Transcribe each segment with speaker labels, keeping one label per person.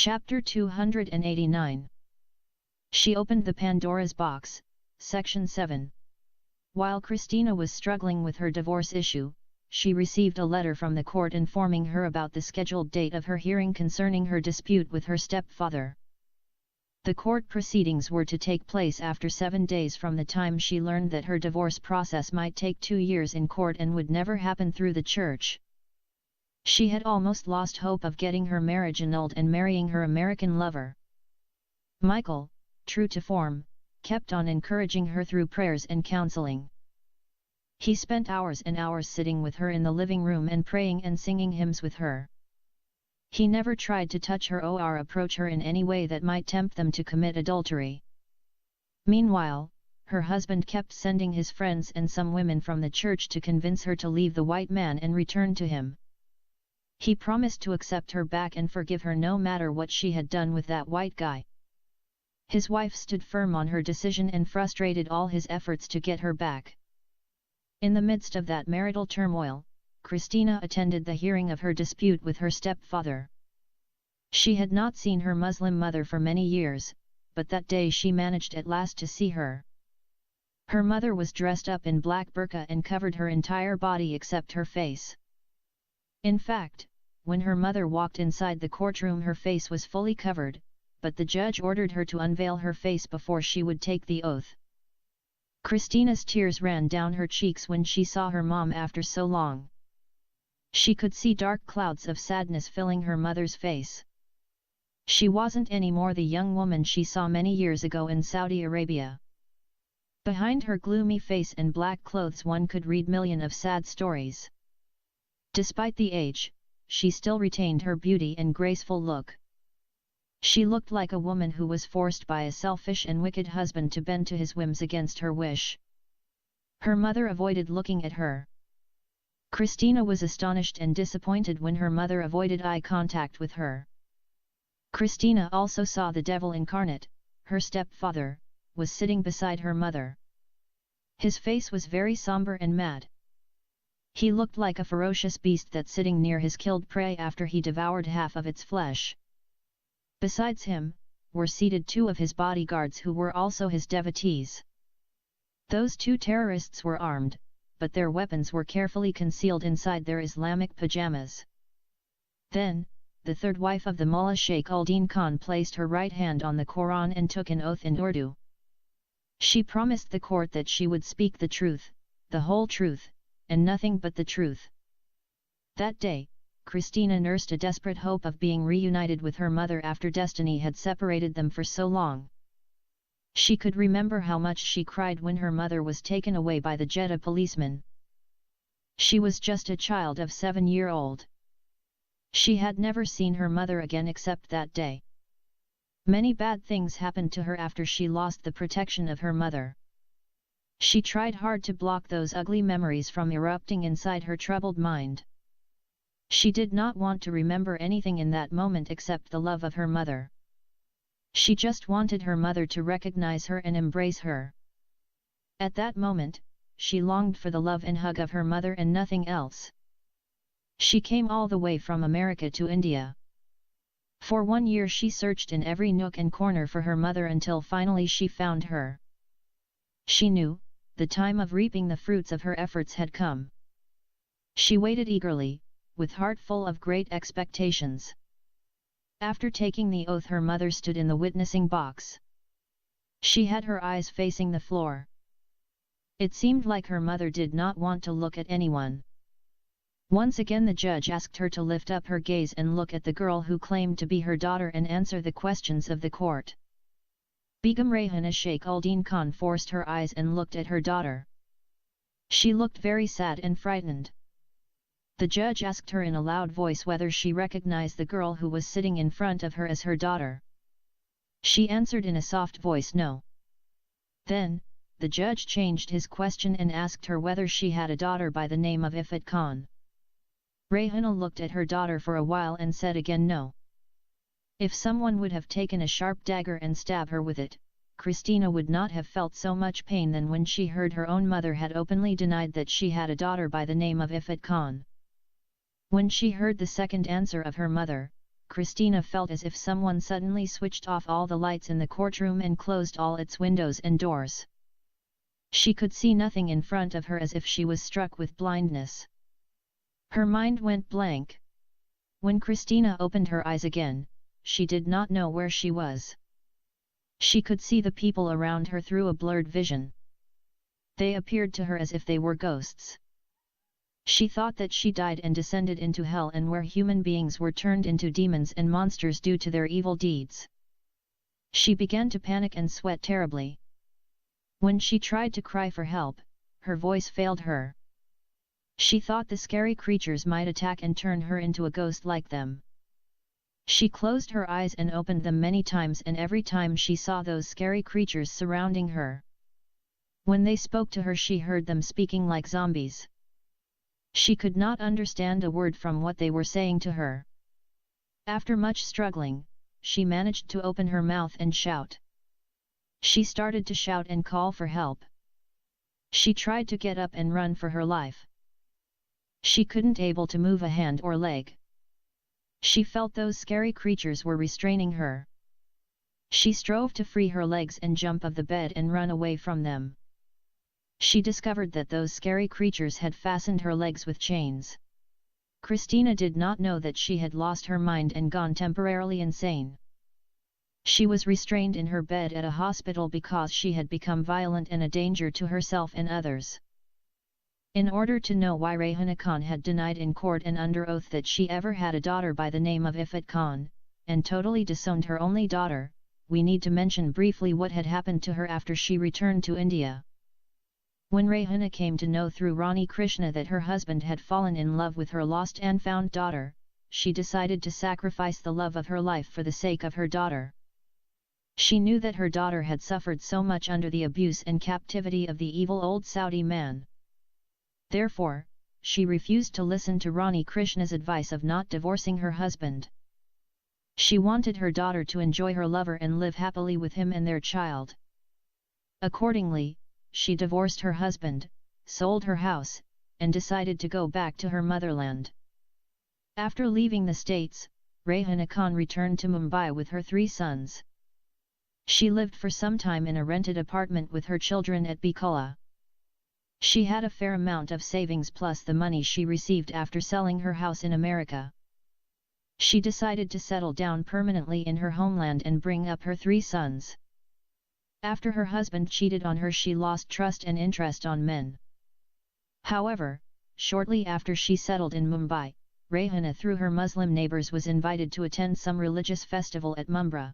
Speaker 1: Chapter 289. She opened the Pandora's box, Section 7. While Christina was struggling with her divorce issue, she received a letter from the court informing her about the scheduled date of her hearing concerning her dispute with her stepfather. The court proceedings were to take place after 7 days from the time she learned that her divorce process might take 2 years in court and would never happen through the church. She had almost lost hope of getting her marriage annulled and marrying her American lover. Michael, true to form, kept on encouraging her through prayers and counseling. He spent hours and hours sitting with her in the living room and praying and singing hymns with her. He never tried to touch her or approach her in any way that might tempt them to commit adultery. Meanwhile, her husband kept sending his friends and some women from the church to convince her to leave the white man and return to him. He promised to accept her back and forgive her no matter what she had done with that white guy. His wife stood firm on her decision and frustrated all his efforts to get her back. In the midst of that marital turmoil, Christina attended the hearing of her dispute with her stepfather. She had not seen her Muslim mother for many years, but that day she managed at last to see her. Her mother was dressed up in black burqa and covered her entire body except her face. In fact, when her mother walked inside the courtroom her face was fully covered, but the judge ordered her to unveil her face before she would take the oath. Christina's tears ran down her cheeks when she saw her mom after so long. She could see dark clouds of sadness filling her mother's face. She wasn't anymore the young woman she saw many years ago in Saudi Arabia. Behind her gloomy face and black clothes one could read millions of sad stories. Despite the age, she still retained her beauty and graceful look. She looked like a woman who was forced by a selfish and wicked husband to bend to his whims against her wish. Her mother avoided looking at her. Christina was astonished and disappointed when her mother avoided eye contact with her. Christina also saw the devil incarnate, her stepfather, was sitting beside her mother. His face was very somber and mad. He looked like a ferocious beast that's sitting near his killed prey after he devoured half of its flesh. Besides him, were seated 2 of his bodyguards who were also his devotees. Those 2 terrorists were armed, but their weapons were carefully concealed inside their Islamic pajamas. Then, the third wife of the Mullah Sheikh al-Din Khan placed her right hand on the Quran and took an oath in Urdu. She promised the court that she would speak the truth, the whole truth, and nothing but the truth. That day, Christina nursed a desperate hope of being reunited with her mother after destiny had separated them for so long. She could remember how much she cried when her mother was taken away by the Jeddah policeman. She was just a child of 7-year-old. She had never seen her mother again except that day. Many bad things happened to her after she lost the protection of her mother. She tried hard to block those ugly memories from erupting inside her troubled mind. She did not want to remember anything in that moment except the love of her mother. She just wanted her mother to recognize her and embrace her. At that moment, she longed for the love and hug of her mother and nothing else. She came all the way from America to India. For 1 year she searched in every nook and corner for her mother until finally she found her. She knew, the time of reaping the fruits of her efforts had come. She waited eagerly, with heart full of great expectations. After taking the oath her mother stood in the witnessing box. She had her eyes facing the floor. It seemed like her mother did not want to look at anyone. Once again the judge asked her to lift up her gaze and look at the girl who claimed to be her daughter and answer the questions of the court. Begum Rayhana Sheikh al-Din Khan forced her eyes and looked at her daughter. She looked very sad and frightened. The judge asked her in a loud voice whether she recognized the girl who was sitting in front of her as her daughter. She answered in a soft voice no. Then, the judge changed his question and asked her whether she had a daughter by the name of Ifat Khan. Rayhana looked at her daughter for a while and said again no. If someone would have taken a sharp dagger and stabbed her with it, Christina would not have felt so much pain than when she heard her own mother had openly denied that she had a daughter by the name of Ifat Khan. When she heard the second answer of her mother, Christina felt as if someone suddenly switched off all the lights in the courtroom and closed all its windows and doors. She could see nothing in front of her, as if she was struck with blindness. Her mind went blank. When Christina opened her eyes again, she did not know where she was. She could see the people around her through a blurred vision. They appeared to her as if they were ghosts. She thought that she died and descended into hell, and where human beings were turned into demons and monsters due to their evil deeds. She began to panic and sweat terribly. When she tried to cry for help, her voice failed her. She thought the scary creatures might attack and turn her into a ghost like them. She closed her eyes and opened them many times, and every time she saw those scary creatures surrounding her. When they spoke to her, she heard them speaking like zombies. She could not understand a word from what they were saying to her. After much struggling, she managed to open her mouth and shout. She started to shout and call for help. She tried to get up and run for her life. She couldn't able to move a hand or leg. She felt those scary creatures were restraining her. She strove to free her legs and jump off the bed and run away from them. She discovered that those scary creatures had fastened her legs with chains. Christina did not know that she had lost her mind and gone temporarily insane. She was restrained in her bed at a hospital because she had become violent and a danger to herself and others. In order to know why Rehana Khan had denied in court and under oath that she ever had a daughter by the name of Ifat Khan, and totally disowned her only daughter, we need to mention briefly what had happened to her after she returned to India. When Rehana came to know through Rani Krishna that her husband had fallen in love with her lost and found daughter, she decided to sacrifice the love of her life for the sake of her daughter. She knew that her daughter had suffered so much under the abuse and captivity of the evil old Saudi man. Therefore, she refused to listen to Rani Krishna's advice of not divorcing her husband. She wanted her daughter to enjoy her lover and live happily with him and their child. Accordingly, she divorced her husband, sold her house, and decided to go back to her motherland. After leaving the States, Rehana Khan returned to Mumbai with her 3 sons. She lived for some time in a rented apartment with her children at Bikola. She had a fair amount of savings plus the money she received after selling her house in America. She decided to settle down permanently in her homeland and bring up her 3 sons. After her husband cheated on her, she lost trust and interest on men. However, shortly after she settled in Mumbai, Rehana through her Muslim neighbors was invited to attend some religious festival at Mumbai.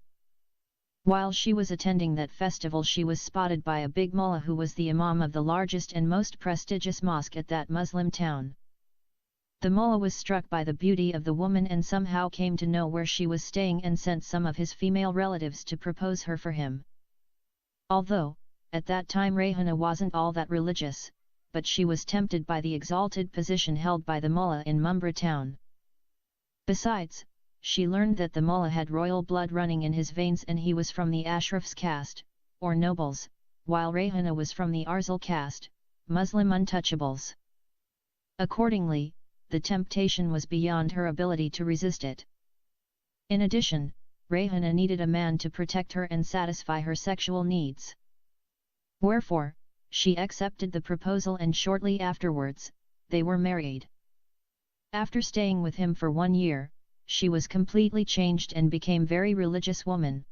Speaker 1: While she was attending that festival, she was spotted by a big mullah who was the imam of the largest and most prestigious mosque at that Muslim town. The mullah was struck by the beauty of the woman and somehow came to know where she was staying and sent some of his female relatives to propose her for him. Although, at that time Rehana wasn't all that religious, but she was tempted by the exalted position held by the mullah in Mumbai town. Besides, she learned that the mullah had royal blood running in his veins and he was from the Ashraf's caste, or nobles, while Rehana was from the Arzal caste, Muslim untouchables. Accordingly, the temptation was beyond her ability to resist it. In addition, Rehana needed a man to protect her and satisfy her sexual needs. Wherefore, she accepted the proposal and shortly afterwards, they were married. After staying with him for 1 year, she was completely changed and became very religious woman.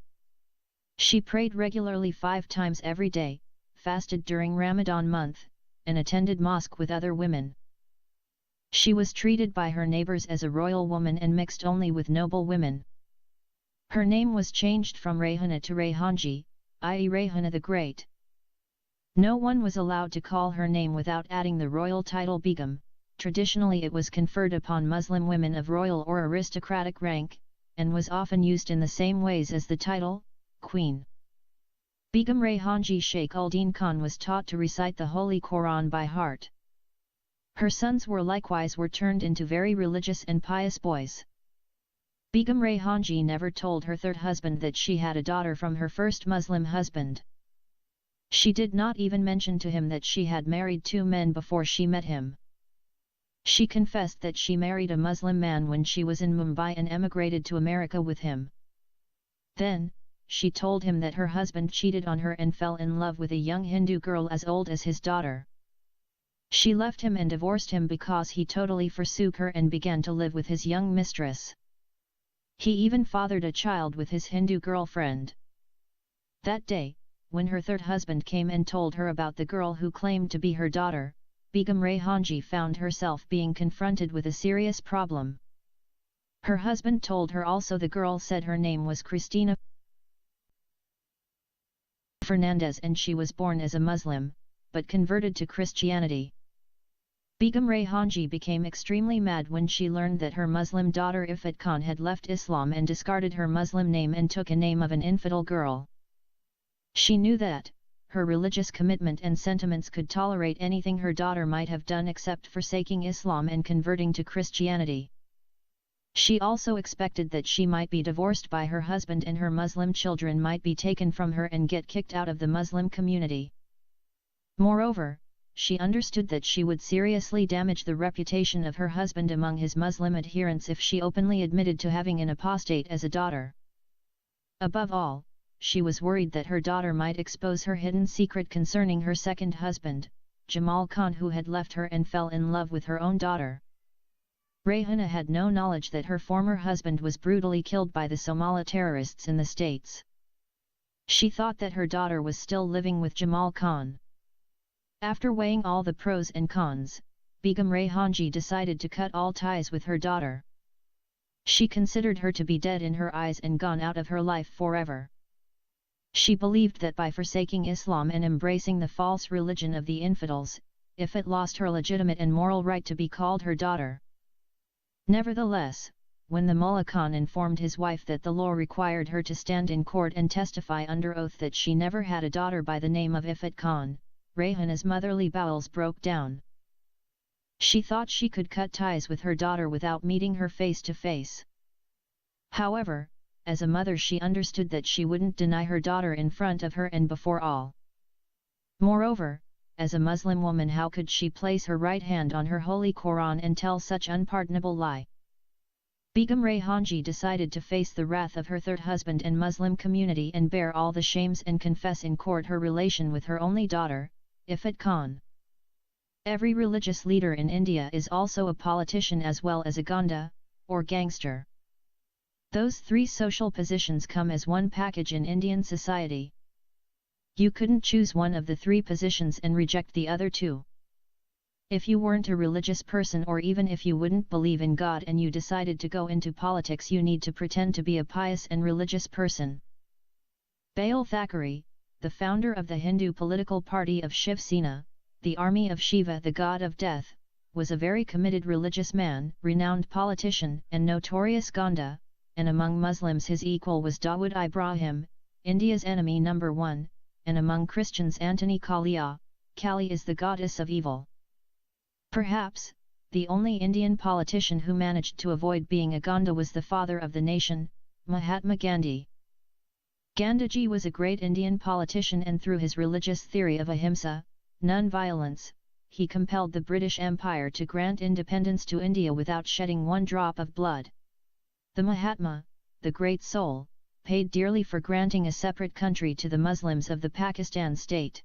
Speaker 1: She prayed regularly 5 times every day, fasted during Ramadan month, and attended mosque with other women. She was treated by her neighbors as a royal woman and mixed only with noble women. Her name was changed from Rehana to Rehanji, i.e. Rehana the Great. No one was allowed to call her name without adding the royal title Begum. Traditionally it was conferred upon Muslim women of royal or aristocratic rank, and was often used in the same ways as the title, Queen. Begum Rehanji Sheikh Uldeen Khan was taught to recite the Holy Quran by heart. Her sons were turned into very religious and pious boys. Begum Rehanji never told her 3rd husband that she had a daughter from her first Muslim husband. She did not even mention to him that she had married 2 men before she met him. She confessed that she married a Muslim man when she was in Mumbai and emigrated to America with him. Then, she told him that her husband cheated on her and fell in love with a young Hindu girl as old as his daughter. She left him and divorced him because he totally forsook her and began to live with his young mistress. He even fathered a child with his Hindu girlfriend. That day, when her third husband came and told her about the girl who claimed to be her daughter, Begum Raihanji found herself being confronted with a serious problem. Her husband told her also the girl said her name was Christina Fernandez and she was born as a Muslim, but converted to Christianity. Begum Raihanji became extremely mad when she learned that her Muslim daughter Ifat Khan had left Islam and discarded her Muslim name and took a name of an infidel girl. She knew that her religious commitment and sentiments could tolerate anything her daughter might have done except forsaking Islam and converting to Christianity. She also expected that she might be divorced by her husband and her Muslim children might be taken from her and get kicked out of the Muslim community. Moreover, she understood that she would seriously damage the reputation of her husband among his Muslim adherents if she openly admitted to having an apostate as a daughter. Above all, she was worried that her daughter might expose her hidden secret concerning her second husband, Jamal Khan, who had left her and fell in love with her own daughter. Rayhana had no knowledge that her former husband was brutally killed by the Somali terrorists in the States. She thought that her daughter was still living with Jamal Khan. After weighing all the pros and cons, Begum Raihanji decided to cut all ties with her daughter. She considered her to be dead in her eyes and gone out of her life forever. She believed that by forsaking Islam and embracing the false religion of the infidels, Ifat lost her legitimate and moral right to be called her daughter. Nevertheless, when the Mullah Khan informed his wife that the law required her to stand in court and testify under oath that she never had a daughter by the name of Ifat Khan, Rayhana's motherly bowels broke down. She thought she could cut ties with her daughter without meeting her face to face. However, as a mother she understood that she wouldn't deny her daughter in front of her and before all. Moreover, as a Muslim woman, how could she place her right hand on her holy Quran and tell such unpardonable lie? Begum Raihanji decided to face the wrath of her third husband and Muslim community and bear all the shames and confess in court her relation with her only daughter, Ifat Khan. Every religious leader in India is also a politician as well as a gunda, or gangster. Those three social positions come as one package in Indian society. You couldn't choose one of the three positions and reject the other two. If you weren't a religious person or even if you wouldn't believe in God and you decided to go into politics, you need to pretend to be a pious and religious person. Bail Thackeray, the founder of the Hindu political party of Shiv Sena, the army of Shiva, the god of death, was a very committed religious man, renowned politician and notorious gunda, and among Muslims his equal was Dawood Ibrahim, India's enemy number one, and among Christians Antony Kalia. Kali is the goddess of evil. Perhaps, the only Indian politician who managed to avoid being a gunda was the father of the nation, Mahatma Gandhi. Gandhiji was a great Indian politician and through his religious theory of ahimsa, non-violence, he compelled the British Empire to grant independence to India without shedding one drop of blood. The Mahatma, the great soul, paid dearly for granting a separate country to the Muslims of the Pakistan state.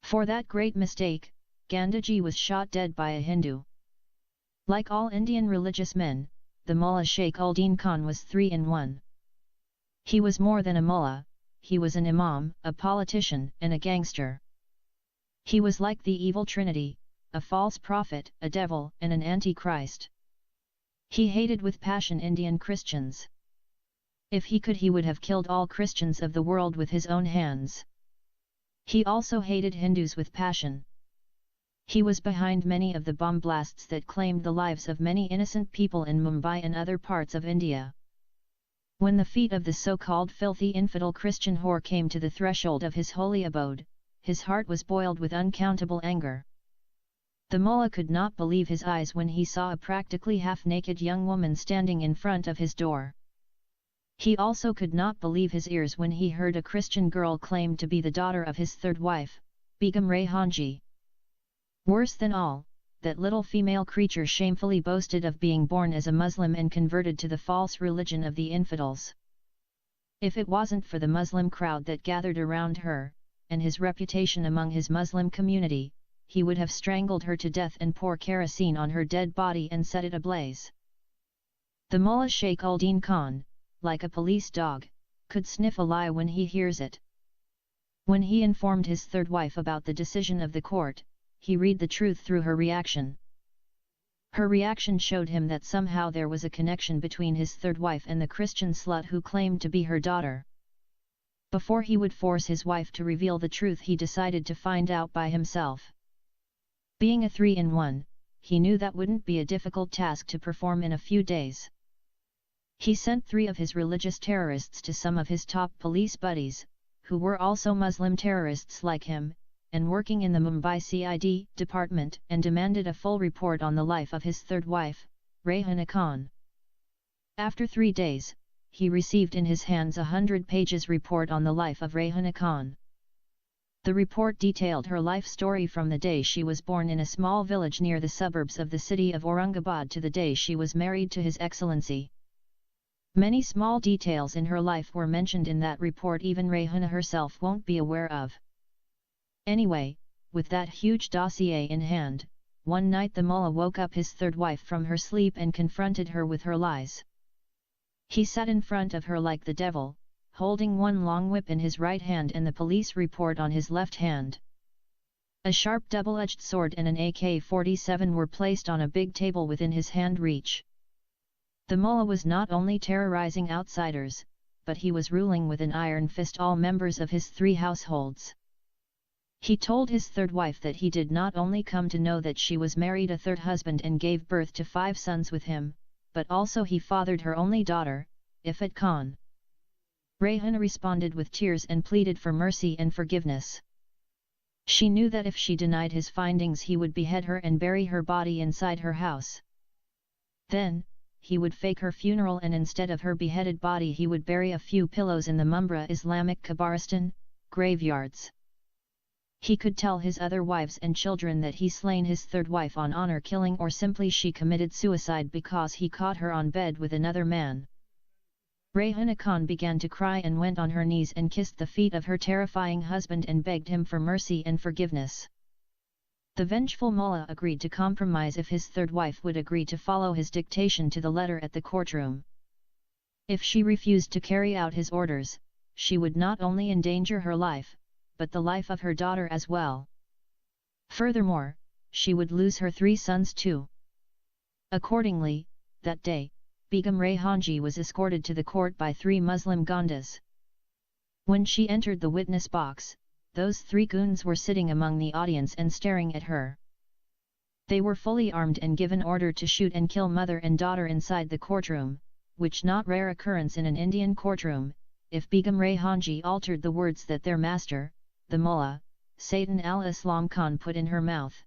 Speaker 1: For that great mistake, Gandhiji was shot dead by a Hindu. Like all Indian religious men, the Mullah Sheikh Uddin Khan was 3 in 1. He was more than a mullah, he was an imam, a politician, and a gangster. He was like the evil trinity, a false prophet, a devil, and an antichrist. He hated with passion Indian Christians. If he could, he would have killed all Christians of the world with his own hands. He also hated Hindus with passion. He was behind many of the bomb blasts that claimed the lives of many innocent people in Mumbai and other parts of India. When the feet of the so-called filthy infidel Christian whore came to the threshold of his holy abode, his heart was boiled with uncountable anger. The mullah could not believe his eyes when he saw a practically half-naked young woman standing in front of his door. He also could not believe his ears when he heard a Christian girl claim to be the daughter of his third wife, Begum Raihanji. Worse than all, that little female creature shamefully boasted of being born as a Muslim and converted to the false religion of the infidels. If it wasn't for the Muslim crowd that gathered around her, and his reputation among his Muslim community, he would have strangled her to death and pour kerosene on her dead body and set it ablaze. The Mullah Sheikh ul-Din Khan, like a police dog, could sniff a lie when he hears it. When he informed his third wife about the decision of the court, he read the truth through her reaction. Her reaction showed him that somehow there was a connection between his third wife and the Christian slut who claimed to be her daughter. Before he would force his wife to reveal the truth, he decided to find out by himself. Being a 3-in-1, he knew that wouldn't be a difficult task to perform in a few days. He sent 3 of his religious terrorists to some of his top police buddies, who were also Muslim terrorists like him, and working in the Mumbai CID department, and demanded a full report on the life of his third wife, Rehana Khan. After 3 days, he received in his hands a 100 pages report on the life of Rehana Khan. The report detailed her life story from the day she was born in a small village near the suburbs of the city of Aurangabad to the day she was married to His Excellency. Many small details in her life were mentioned in that report even Rehana herself won't be aware of. Anyway, with that huge dossier in hand, one night the mullah woke up his third wife from her sleep and confronted her with her lies. He sat in front of her like the devil, holding one long whip in his right hand and the police report on his left hand. A sharp double-edged sword and an AK-47 were placed on a big table within his hand reach. The mullah was not only terrorizing outsiders, but he was ruling with an iron fist all members of his 3 households. He told his third wife that he did not only come to know that she was married a third husband and gave birth to 5 sons with him, but also he fathered her only daughter, Ifat Khan. Rehana responded with tears and pleaded for mercy and forgiveness. She knew that if she denied his findings he would behead her and bury her body inside her house. Then, he would fake her funeral and instead of her beheaded body he would bury a few pillows in the Mumbra Islamic Kabaristan graveyards. He could tell his other wives and children that he slain his third wife on honor killing or simply she committed suicide because he caught her on bed with another man. Rehana Khan began to cry and went on her knees and kissed the feet of her terrifying husband and begged him for mercy and forgiveness. The vengeful mullah agreed to compromise if his third wife would agree to follow his dictation to the letter at the courtroom. If she refused to carry out his orders, she would not only endanger her life, but the life of her daughter as well. Furthermore, she would lose her 3 sons too. Accordingly, that day, Begum Rehanji was escorted to the court by 3 Muslim Gondas. When she entered the witness box, those 3 goons were sitting among the audience and staring at her. They were fully armed and given order to shoot and kill mother and daughter inside the courtroom, which not rare occurrence in an Indian courtroom, if Begum Rehanji altered the words that their master, the mullah, Satan al-Islam Khan put in her mouth.